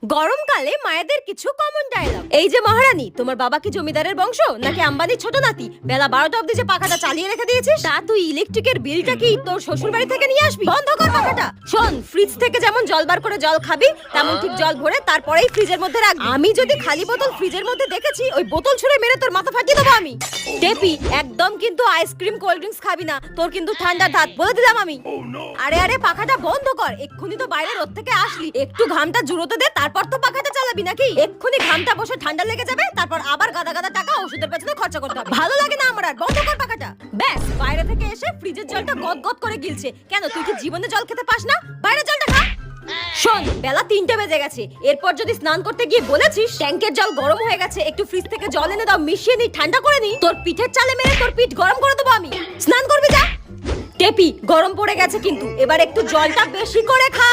গরমকালে মায়েদের কিছু কমন ডায়লগ। এই যে মহারানী, তোমার বাবা কি জমিদারের বংশ নাকি আম্বানির ছোট নাতি? বেলা 12টা অবধি যে পাখাটা চালিয়ে রেখে দিয়েছিস, তা তুই ইলেকট্রিকের বিলটা কি তোর শ্বশুর বাড়ি থেকে নিয়ে আসবি? বন্ধ কর পাখাটা। শোন, ফ্রিজ থেকে যেমন জল বার করে জল খাবি, তেমন ঠিক জল ভরে তারপরেই ফ্রিজের মধ্যে রাখবি। আমি যদি খালি বোতল ফ্রিজের মধ্যে দেখেছি, ওই বোতল ছুঁড়ে মেরে তোর মাথা ফাটিয়ে দেবো আমি। টেপি, একদম কিন্তু আইসক্রিম কোল্ড ড্রিঙ্কস খাবি না, তোর কিন্তু ঠান্ডা দাঁত বলে দিলাম আমি। আরে আরে, পাখাটা বন্ধ কর। এক্ষুনি তো বাইরে রোদ থেকে আসলি, একটু ঘামটা জুড়োতে দে, তারপর তো পাখাটা চালাবি নাকি? এক্ষুনি ঘামটা বসে ঠান্ডা লেগে যাবে, তারপর আবার গাদা গাদা টাকা ওষুধের পেছনে খরচা করতে হবে। ভালো লাগে না আমার আর, বন্ধ কর পাখাটা। ব্যাস, বাইরে থেকে এসে ফ্রিজের জলটা গদ গদ করে গিলছে। কেন, তুই কি জীবনে জল খেতে পাস না? বাইরে জলটা খা। শোন, বেলা 3টে বেজে গেছে। এরপর যদি স্নান করতে গিয়ে বলেছিস ট্যাঙ্কের জল গরম হয়ে গেছে, একটু ফ্রিজ থেকে জল এনে দাও, মিশিয়ে নি, ঠান্ডা করে নি, তোর পিঠের চালে মেরে তোর পিঠ গরম করে দেবো আমি। স্নান করবি যা। টেপি, গরম পড়ে গেছে কিন্তু, এবার একটু জলটা বেশি করে খা।